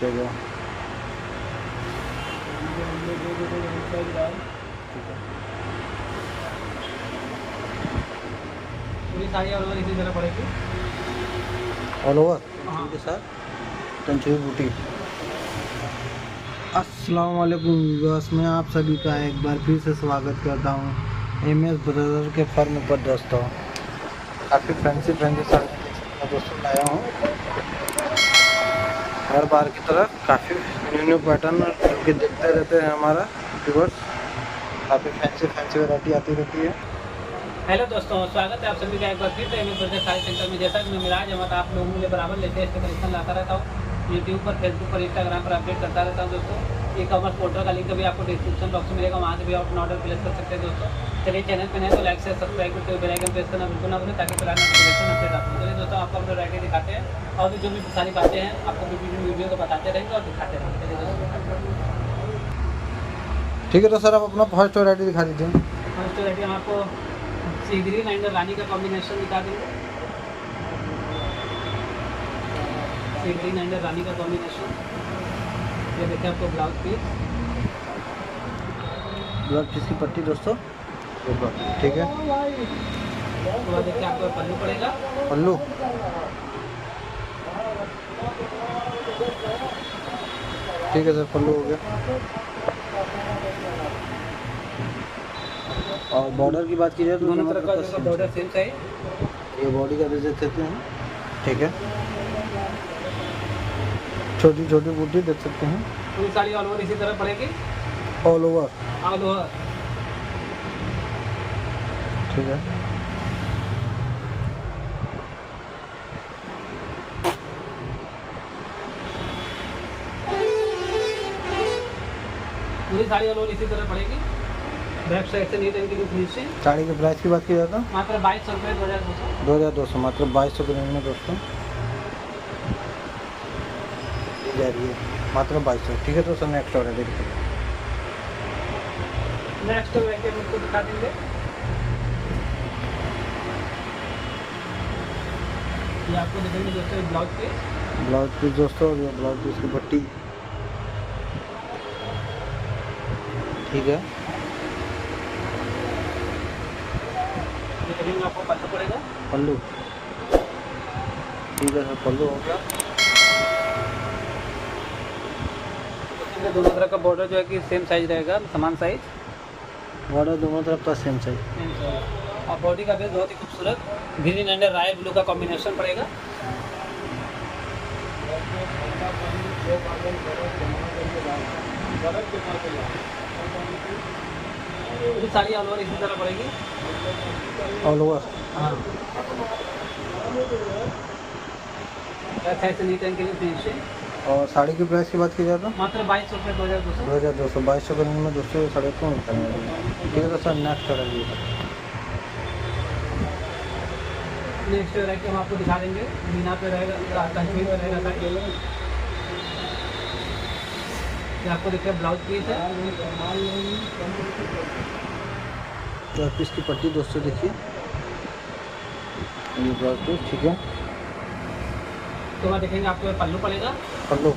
चलो पूरी sari all over इसी तरह पड़ेगी। ऑल ओवर हाँ। के साथ तंचुई बूटी। अस्सलाम वालेकुम व्यूअर्स, मैं आप सभी का एक बार फिर से स्वागत करता हूँ एमएस ब्रदर के फर्म पर। दोस्तों काफ़ी फैंसी साड़ी मैं दोस्तों लाया हूँ। हर बार की तरह काफ़ी न्यू पैटर्न जो कि देखते रहते हैं हमारा व्यूअर्स। काफ़ी फैंसी वैरायटी आती रहती है। हेलो दोस्तों, स्वागत है आप सभी का एक बार फिर से एमएस ब्रदर साड़ी सेंटर में। जैसा कि मैं मिराज अहमद आप लोगों के लिए बराबर लेटेस्ट कलेक्शन लाता रहता हूँ। यूट्यूब पर, फेसबुक पर, इंस्टाग्राम पर अपडेट करता रहता हूँ दोस्तों। ई कॉमर्स पोर्टल का लिंक भी आपको डिस्क्रिप्शन बॉक्स में मिलेगा, वहाँ से भी आप अपना ऑर्डर प्लेस कर सकते हैं दोस्तों। चलिए चैनल पर नए तो लाइक से सब्सक्राइब करते हुए बेल आइकन प्रेस करना बिल्कुल ना भूलें, ताकि फिर नोटिफिकेशन अपडेट आपको चलिए दोस्तों। आपको अपने वैरायटी दिखाते हैं और भी जो भी सारी बातें हैं आपको वीडियो को बताते रहेंगे और दिखाते रहेंगे। चलिए दोस्तों, ठीक है, तो सर आप अपना फर्स्ट वैरायटी दिखा दीजिए। फर्स्ट वैरायटी हम आपको सी ग्रीन एंड रानी का कॉम्बिनेशन दिखा देंगे। सी ग्रीन एंड रानी का कॉम्बिनेशन, ये देखिए आपको ब्लाउज पीस, ब्लाउज पीस की पट्टी दोस्तों, ठीक है। उसके बाद देखिए आपको पल्लू पड़ेगा। पल्लू ठीक है सर, पल्लू हो गया। और बॉर्डर की बात की जाए तो दोनों तरफ का बॉर्डर सेम चाहिए। ये बॉडी का भी देख सकते हैं, ठीक है। छोटी छोटी बूटी देख सकते हैं। पूरी साड़ी ऑल ओवर इसी तरह पड़ेगी, ऑल ओवर, ऑल ओवर। ठीक है। पूरी साड़ी ऑल ओवर इसी तरह पड़ेगी। बैक साइड से neat and clean finishing. Sari के प्राइस की बात की जाए तो मात्र 2200 रुपये, 2200। 2200, मात्र 2200 के रेंज में दोस्तों दी जा रही है, मात्र 2200। ठीक है तो सर, नेक्स्ट ऑर्डर देखिए। नेक्स्ट वैरायटी हम आपको दिखा देंगे। ये आपको दिखेंगे दोस्तों ब्लाउज पीस। ब्लाउज पीस दोस्तों, और ये ब्लाउज पीस की पट्टी, ठीक है। ये देखिए आपको पल्लू पड़ेगा। पल्लू ठीक है सर, पल्लू हो गया। इसमें दोनों तरफ का बॉर्डर जो है कि सेम साइज रहेगा, समान साइज। बॉर्डर दोनों तरफ का सेम साइज। और बॉडी का बेस बहुत ही खूबसूरत ग्रीन एंड रॉयल ब्लू का कॉम्बिनेशन पड़ेगा। पूरी साड़ी ऑल ओवर इसी तरह पड़ेगी, ऑल ओवर। हाँ। ऐसे नीट एंड क्लीन फिनिशिंग। और साड़ी की प्राइस की बात की जाए तो मात्र 2200 रुपये, 2200। 2200, 2200 के रेंज में दोस्तों ये साड़ी को मिलता है। ठीक है तो सर, नेक्स्ट ऑर्डर दीजिए। नेक्स्ट वैरायटी हम आपको दिखा देंगे। मीना पे रहेगा, कंचुई पे रहेगा साड़ी। ये आपको देखिए ब्लाउज पीस है। ब्लाउज पीस की पट्टी दोस्तों देखिए, ये ब्लाउज पीस, ठीक है। उसके बाद देखेंगे आपको पल्लू पड़ेगा। पल्लू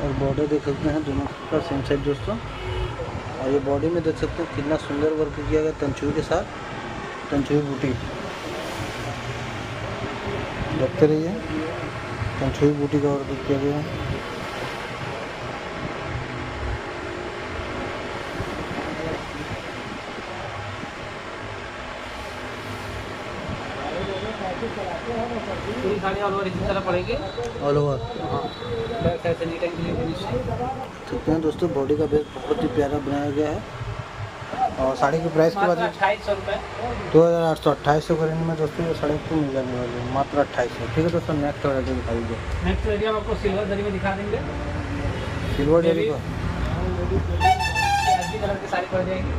और बॉर्डर देख सकते हैं दोनों का सेम साइज दोस्तों। और ये बॉडी में देख सकते हैं कितना सुंदर वर्क किया गया तंचुई के साथ, तंचुई बूटी। देखते रहिए, तंचुई बूटी का वर्क किया गया है। पूरी साड़ी ऑल ओवर इसी तरह पड़ेगी, ऑल ओवर। बैक साइड से नीट एंड क्लीन फिनिशिंग। सकते हैं दोस्तों, बॉडी का बेस बहुत ही प्यारा बनाया गया है। और साड़ी की प्राइस की बात मात्र 2800 रुपये। 2800, 2800 के रेंज में दोस्तों ये साड़ी को मिल जाने वाली है, मात्र 2800। ठीक है दोस्तों, नेक्स्ट वैरायटी दिखा दीजिए। नेक्स्ट वैरायटी हम आपको सिल्वर जरी में दिखा देंगे। सिल्वर डेरी को एसडी कलर की साड़ी पड़ जाएगी,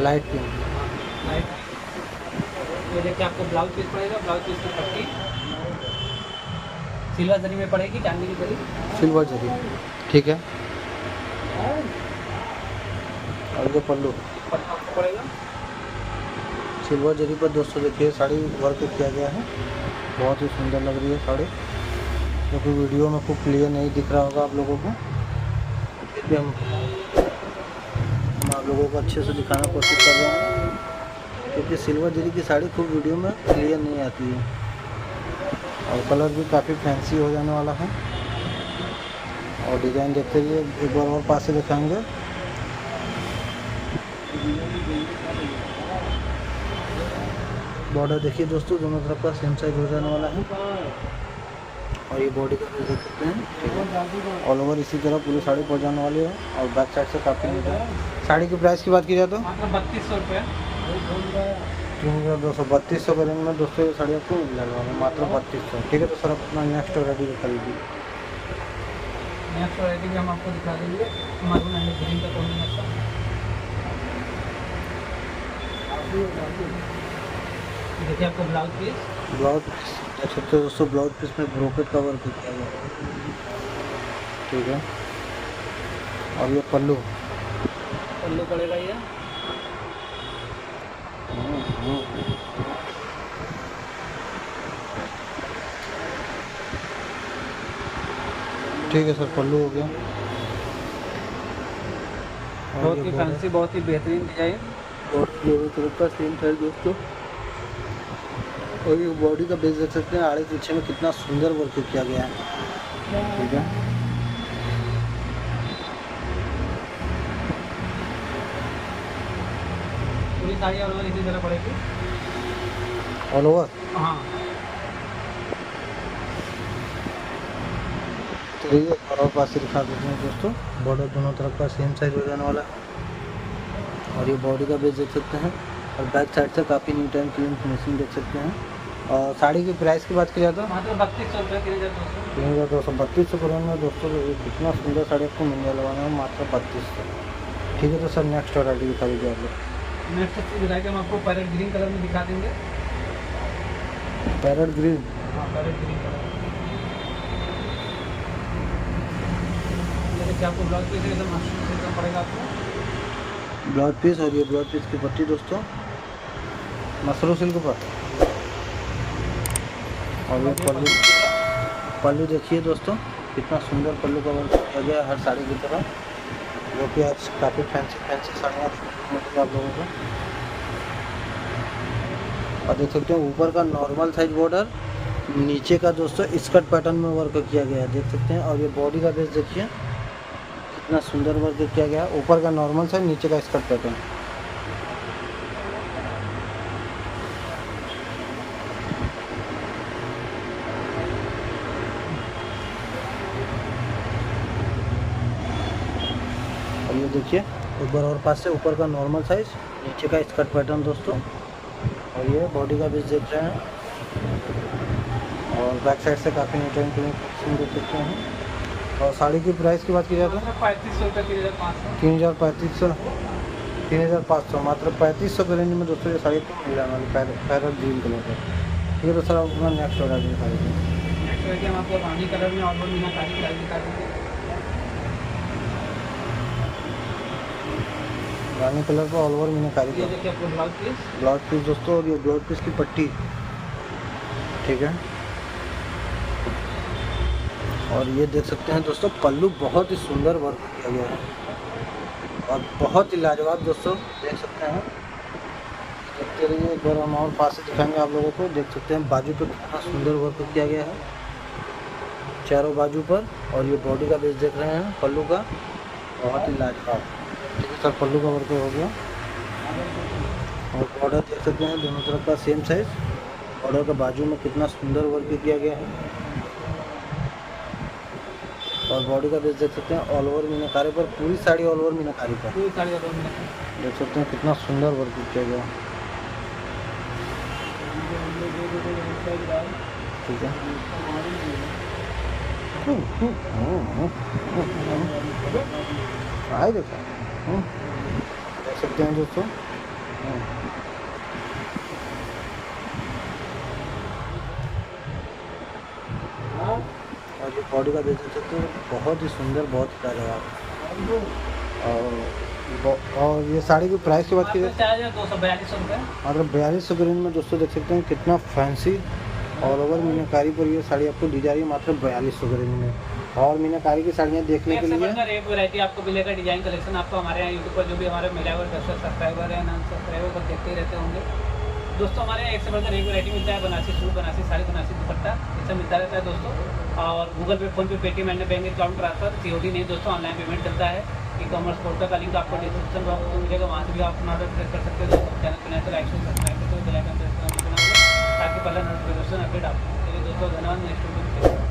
लाइट पिंक। लाइट। ये देखिए आपको ब्लाउज पीस पड़ेगा, ब्लाउज पीस की पट्टी सिल्वर जरी में पड़ेगी, चांदी की जरी। सिल्वर जरी, ठीक है। और ये पल्लू पट्टा पड़ेगा। सिल्वर जरी पर दोस्तों देखिए साड़ी वर्क किया गया है, बहुत ही सुंदर लग रही है साड़ी, क्योंकि वीडियो में खूब क्लियर नहीं दिख रहा होगा आप लोगों को, फिर भी हम आप लोगों को अच्छे से दिखाना कोशिश कर रहे हैं, क्योंकि सिल्वर जरी की साड़ी खूब वीडियो में क्लियर नहीं आती है। और कलर भी काफ़ी फैंसी हो जाने वाला है। और डिज़ाइन देखते रहिए, एक बार और पास से दिखाएंगे। बॉर्डर देखिए दोस्तों, दोनों तरफ का सेम साइज हो जाने वाला है। और ये बॉडी का भी देख सकते हैं, ऑल ओवर इसी तरह पूरी साड़ी पहुँच जाने वाली है। और बैक साइड से काफ़ी नीट है। साड़ी की प्राइस की बात की जाए तो मात्र 3200 रुपये। 3200 के रेंज में दोस्तों ये साड़ी आपको मिल जाने वाला है, मात्र 3200। ठीक है, तो सर अपना नेक्स्ट वैरायटी को खरीदिए। नेक्स्ट वैरायटी भी हम आपको दिखा देंगे, मरून एंड ग्रीन का कॉम्बिनेशन। देखिए आपको ब्लाउज पीस, देख सकते हो दोस्तों, ब्लाउज पीस में ब्रोकेट का वर्क किया गया है। ठीक है, और ये पल्लू पल्लू पड़ेगा ये। ठीक है सर, पल्लू हो गया। बहुत ही फैंसी, बहुत ही बेहतरीन डिजाइन। और दोनों तरफ का सेम साइज दोस्तों। और ये बॉडी का बेस देख सकते हैं, आड़े पीछे में कितना सुंदर वर्क किया गया है। ठीक है, पूरी साड़ी ऑल ओवर इसी तरह पड़ेगी। All over. हाँ, तो ये और पास से दिखा देते हैं दोस्तों, बॉर्डर दोनों तरफ का सेम साइज हो जाने वाला है। और ये बॉडी का बेस देख सकते हैं, और बैक साइड से काफ़ी नीट एंड क्लीन फिनिशिंग देख सकते हैं। और साड़ी की प्राइस की बात की जाए तो मात्र 3200 रुपये, 3200। 3200 करोड़ में दोस्तों ये कितना सुंदर साड़ी आपको मिलने वाला है, मात्र 3200। ठीक है, तो सर नेक्स्ट वैरायटी दिखा दीजिए आप लोग। नेक्स्ट चीज़ दिखा के हम आपको पैरेट ग्रीन कलर में दिखा देंगे। पैरेट ग्रीन, हाँ, पैरेट ग्रीन कलर। ये देखिए आपको ब्लाउज पीस एकदम पड़ेगा आपको। ब्लाउज पीस, और ये ब्लाउज पीस की पट्टी दोस्तों मसरू सिल्क पर। और ये पल्लू देखिए दोस्तों, कितना सुंदर पल्लू का वर्क किया गया है हर साड़ी की तरह, जो कि आज काफ़ी फैंसी साड़ियाँ मिलेगी आप लोगों को। और देख सकते हैं ऊपर का नॉर्मल साइज बॉर्डर, नीचे का दोस्तों स्कर्ट पैटर्न में वर्क किया गया है, देख सकते हैं। और ये बॉडी का बेस देखिए, कितना सुंदर वर्क किया गया है, ऊपर का नॉर्मल साइज, नीचे का स्कर्ट पैटर्न। और ये देखिए एक बार और पास से, ऊपर का नॉर्मल साइज, नीचे का स्कर्ट पैटर्न दोस्तों। और ये बॉडी का बेस देख रहे हैं, और बैक साइड से काफ़ी नीट एंड क्लीन फिनिशिंग देख सकते हैं। और साड़ी की प्राइस की बात की जाए तो 3500 रुपये, 3500। 3500 मात्र 3500 के रेंज में दोस्तों ये साड़ी को मिल जाने वाली, पैरेट ग्रीन कलर का। ठीक है, तो सर अपना नेक्स्ट ऑर्डर दिखा दीजिए। नेक्स्ट देखिए हम आपको रानी कलर में और मीनाकारी की दिखा देंगे। रानी कलर पर ऑल ओवर मीनाकारी ये का देखिए आपको ब्लाउज पीस। ब्लाउज पीस दोस्तों, और ये ब्लाउज पीस की पट्टी। ठीक है, और ये देख सकते हैं दोस्तों, पल्लू बहुत ही सुंदर वर्क किया गया है, और बहुत ही लाजवाब दोस्तों, देख सकते हैं। देखते रहिए, एक बार हम और पास से दिखाएंगे आप लोगों को। देख सकते हैं बाजू पे कितना सुंदर वर्क किया गया है, चारों बाजू पर। और ये बॉडी का बेस देख रहे हैं पल्लू का, बहुत ही लाजवाब। ठीक है सर, पल्लू का वर्क हो गया। और बॉर्डर देख सकते हैं, दोनों तरफ का सेम साइज। बॉर्डर का बाजू में कितना सुंदर वर्क किया गया है, और बॉडी का बेस देख सकते हैं ऑल ओवर मीनाकारी पर, पूरी साड़ी ऑल ओवर मीनाकारी पर। पूरी साड़ी ऑल ओवर मीनाकारी। देख सकते हैं कितना सुंदर वर्क किया गया। ठीक है, आए देखो, देख सकते हैं दोस्तों। और ये बॉडी का बेस देख सकते हैं, बहुत ही सुंदर, बहुत ही लाजवाब। और और ये साड़ी की प्राइस की बात की जाए 4,242 रुपये। मतलब 4200 की रेंज में दोस्तों देख सकते हैं कितना फैंसी ऑल ओवर मीनाकारी पर ये साड़ी आपको दी जा रही है मात्र 4200 की रेंज में। और मीनाकारी की साड़ियाँ देखने के लिए एक वैरायटी आपको मिलेगा, डिजाइन कलेक्शन आपको हमारे यहाँ यूट्यूब पर जो भी हमारे मिला हुआ सब्सक्राइबर है नॉन सब्सक्राइबर पर देखते ही रहते होंगे दोस्तों। हमारे यहाँ एक से बढ़कर एक वैरायटी मिलता है, बनारसी सूट, बनारसी साड़ी, बनारसी दुपट्टा, ये सब मिलता रहता है दोस्तों। और गूगल पे, फोन पे, Paytm and bank account transfer, COD नहीं दोस्तों, ऑनलाइन पेमेंट चलता है। ई कॉमर्स पोर्टल का लिंक आपको डिस्क्रिप्शन बॉक्स में मिलेगा, वहाँ से भी आप अपना ऑर्डर प्लेस कर सकते हो दोस्तों। चैनल पर नए तो लाइक सब्सक्राइब करते हो, बेल आइकन प्रेस करना मत भूलना ताकि पहला नोटिफिकेशन अपडेट आपको। चलिए दोस्तों, धन्यवाद। नेक्स्ट वीडियो में